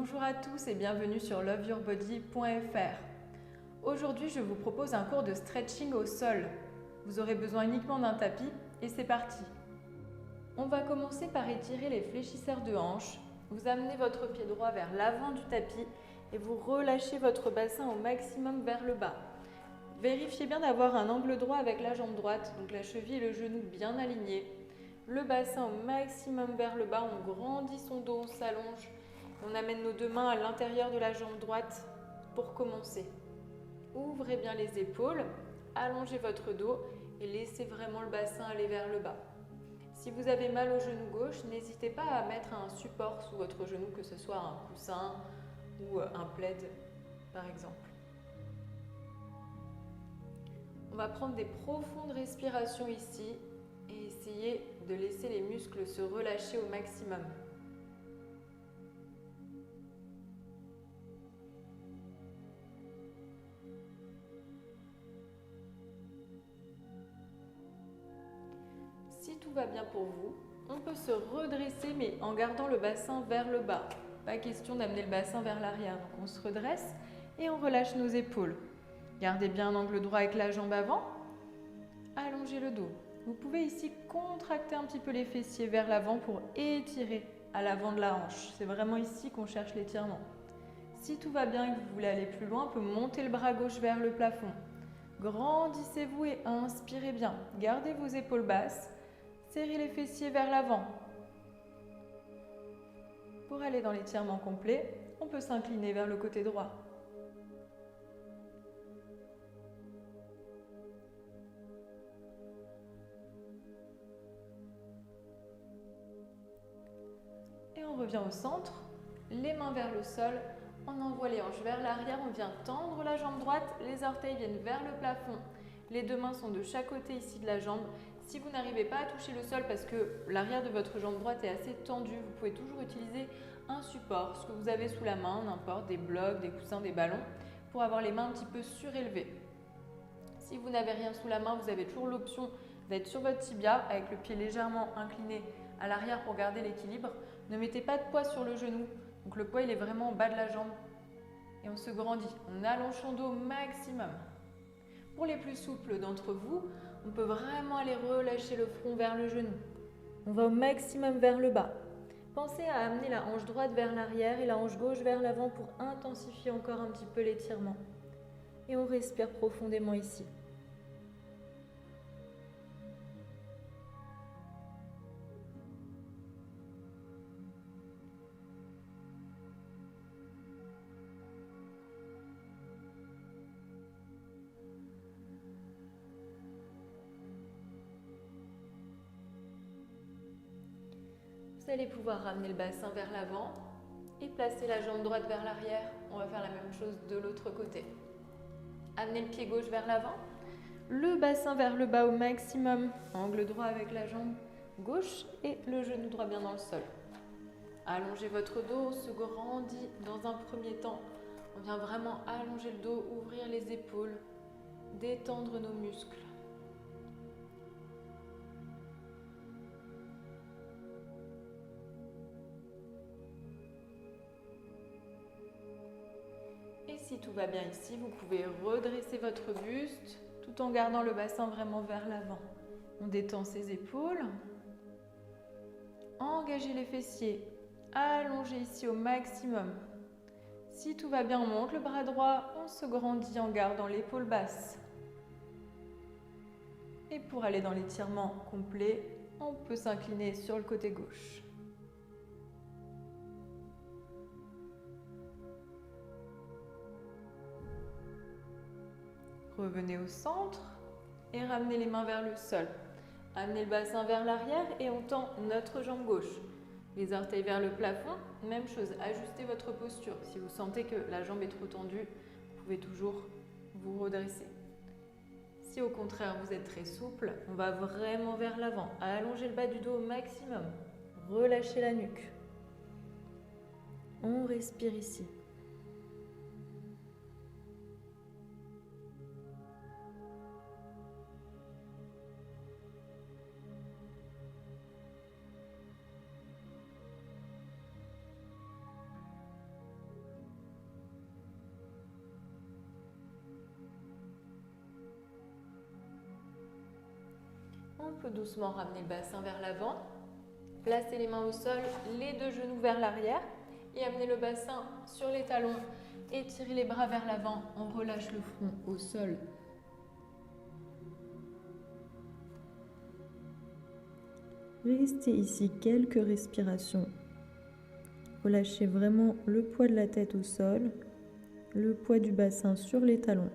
Bonjour à tous et bienvenue sur loveyourbody.fr. Aujourd'hui, je vous propose un cours de stretching au sol. Vous aurez besoin uniquement d'un tapis et c'est parti. On va commencer par étirer les fléchisseurs de hanches. Vous amenez votre pied droit vers l'avant du tapis et vous relâchez votre bassin au maximum vers le bas. Vérifiez bien d'avoir un angle droit avec la jambe droite, donc la cheville et le genou bien alignés. Le bassin au maximum vers le bas, on grandit son dos, on s'allonge. On amène nos deux mains à l'intérieur de la jambe droite pour commencer. Ouvrez bien les épaules, allongez votre dos et laissez vraiment le bassin aller vers le bas. Si vous avez mal au genou gauche, n'hésitez pas à mettre un support sous votre genou, que ce soit un coussin ou un plaid par exemple. On va prendre des profondes respirations ici et essayer de laisser les muscles se relâcher au maximum. Si tout va bien pour vous, on peut se redresser mais en gardant le bassin vers le bas. Pas question d'amener le bassin vers l'arrière. Donc on se redresse et on relâche nos épaules. Gardez bien un angle droit avec la jambe avant. Allongez le dos. Vous pouvez ici contracter un petit peu les fessiers vers l'avant pour étirer à l'avant de la hanche. C'est vraiment ici qu'on cherche l'étirement. Si tout va bien et que vous voulez aller plus loin, on peut monter le bras gauche vers le plafond. Grandissez-vous et inspirez bien. Gardez vos épaules basses. Serrez les fessiers vers l'avant. Pour aller dans l'étirement complet, on peut s'incliner vers le côté droit. Et on revient au centre, les mains vers le sol, on envoie les hanches vers l'arrière, on vient tendre la jambe droite, les orteils viennent vers le plafond. Les deux mains sont de chaque côté ici de la jambe. Si vous n'arrivez pas à toucher le sol parce que l'arrière de votre jambe droite est assez tendue, vous pouvez toujours utiliser un support, ce que vous avez sous la main, n'importe, des blocs, des coussins, des ballons, pour avoir les mains un petit peu surélevées. Si vous n'avez rien sous la main, vous avez toujours l'option d'être sur votre tibia avec le pied légèrement incliné à l'arrière pour garder l'équilibre. Ne mettez pas de poids sur le genou, donc le poids il est vraiment au bas de la jambe. Et on se grandit, on allonge son dos au maximum. Pour les plus souples d'entre vous, on peut vraiment aller relâcher le front vers le genou. On va au maximum vers le bas. Pensez à amener la hanche droite vers l'arrière et la hanche gauche vers l'avant pour intensifier encore un petit peu l'étirement. Et on respire profondément ici. Vous allez pouvoir ramener le bassin vers l'avant et placer la jambe droite vers l'arrière. On va faire la même chose de l'autre côté. Amenez le pied gauche vers l'avant, le bassin vers le bas au maximum, angle droit avec la jambe gauche et le genou droit bien dans le sol. Allongez votre dos, on se grandit dans un premier temps. On vient vraiment allonger le dos, ouvrir les épaules, détendre nos muscles. Et si tout va bien ici, vous pouvez redresser votre buste tout en gardant le bassin vraiment vers l'avant. On détend ses épaules. Engagez les fessiers. Allongez ici au maximum. Si tout va bien, on monte le bras droit, on se grandit en gardant l'épaule basse. Et pour aller dans l'étirement complet, on peut s'incliner sur le côté gauche. Revenez au centre et ramenez les mains vers le sol. Amenez le bassin vers l'arrière et on tend notre jambe gauche. Les orteils vers le plafond, même chose, ajustez votre posture. Si vous sentez que la jambe est trop tendue, vous pouvez toujours vous redresser. Si au contraire vous êtes très souple, on va vraiment vers l'avant. Allongez le bas du dos au maximum. Relâchez la nuque. On respire ici. On peut doucement ramener le bassin vers l'avant, placer les mains au sol, les deux genoux vers l'arrière et amener le bassin sur les talons. Étirez les bras vers l'avant, on relâche le front au sol. Restez ici quelques respirations. Relâchez vraiment le poids de la tête au sol, le poids du bassin sur les talons.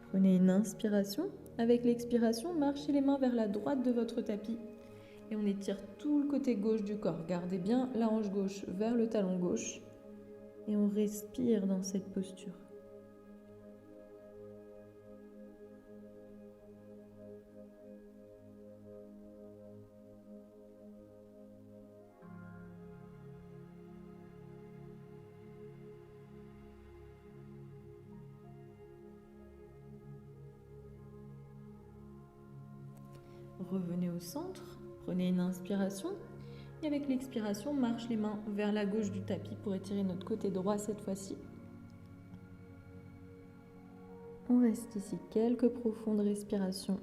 Prenez une inspiration. Avec l'expiration, marchez les mains vers la droite de votre tapis et on étire tout le côté gauche du corps. Gardez bien la hanche gauche vers le talon gauche et on respire dans cette posture. Revenez au centre, prenez une inspiration et avec l'expiration, marche les mains vers la gauche du tapis pour étirer notre côté droit cette fois-ci. On reste ici quelques profondes respirations.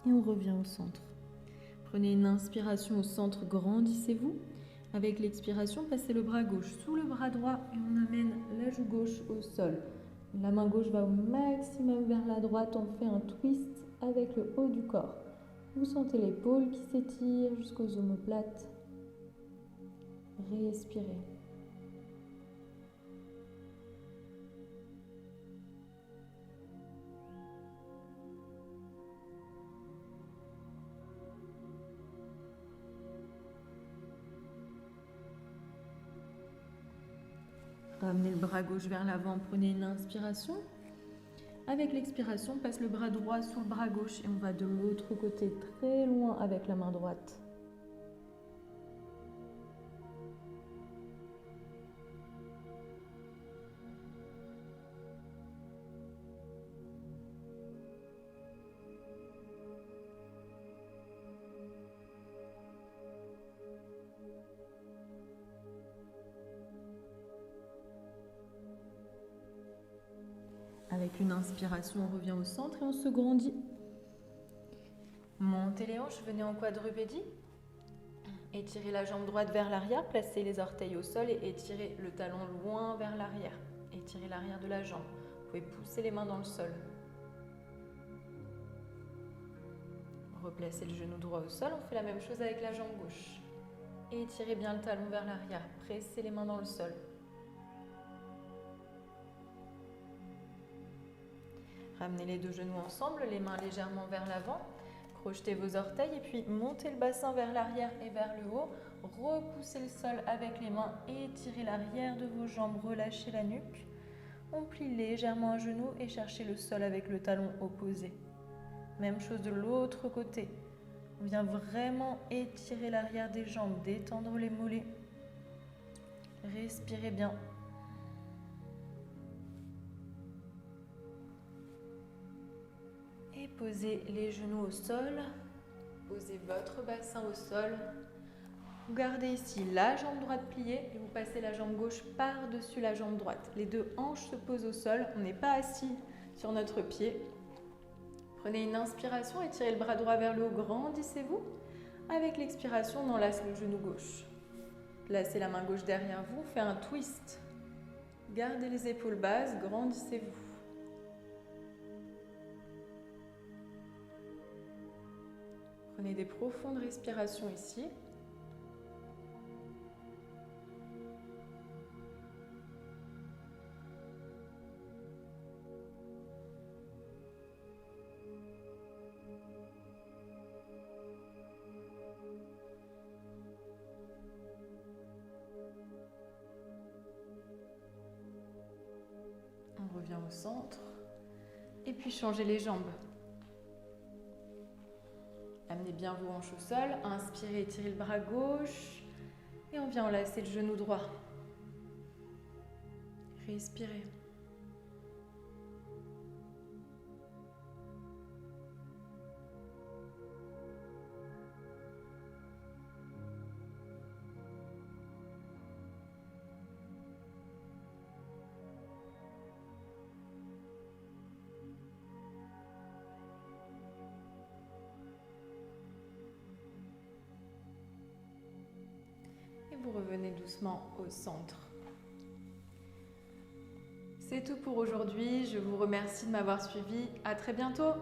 Et on revient au centre. Prenez une inspiration au centre, grandissez-vous. Avec l'expiration, passez le bras gauche sous le bras droit et on amène la joue gauche au sol. La main gauche va au maximum vers la droite, on fait un twist avec le haut du corps. Vous sentez l'épaule qui s'étire jusqu'aux omoplates. Respirez. Ramenez le bras gauche vers l'avant, prenez une inspiration. Avec l'expiration, passe le bras droit sous le bras gauche et on va de l'autre côté très loin avec la main droite. Avec une inspiration, on revient au centre et on se grandit. Montez les hanches, venez en quadrupédie. Étirez la jambe droite vers l'arrière, placez les orteils au sol et étirez le talon loin vers l'arrière. Étirez l'arrière de la jambe. Vous pouvez pousser les mains dans le sol. Replacez le genou droit au sol, on fait la même chose avec la jambe gauche. Et étirez bien le talon vers l'arrière, pressez les mains dans le sol. Ramenez les deux genoux ensemble, les mains légèrement vers l'avant. Crochetez vos orteils et puis montez le bassin vers l'arrière et vers le haut. Repoussez le sol avec les mains et étirez l'arrière de vos jambes, relâchez la nuque. On plie légèrement un genou et cherchez le sol avec le talon opposé. Même chose de l'autre côté. On vient vraiment étirer l'arrière des jambes, détendre les mollets. Respirez bien. Et posez les genoux au sol. Posez votre bassin au sol. Vous gardez ici la jambe droite pliée et vous passez la jambe gauche par-dessus la jambe droite. Les deux hanches se posent au sol. On n'est pas assis sur notre pied. Prenez une inspiration, étirez le bras droit vers le haut, grandissez-vous. Avec l'expiration, on enlace le genou gauche. Placez la main gauche derrière vous, faites un twist. Gardez les épaules basses, grandissez-vous. Prenez des profondes respirations ici. On revient au centre. Et puis changez les jambes. Amenez bien vos hanches au sol. Inspirez, étirez le bras gauche. Et on vient enlacer le genou droit. Respirez. Et vous revenez doucement au centre. C'est tout pour aujourd'hui. Je vous remercie de m'avoir suivi. À très bientôt.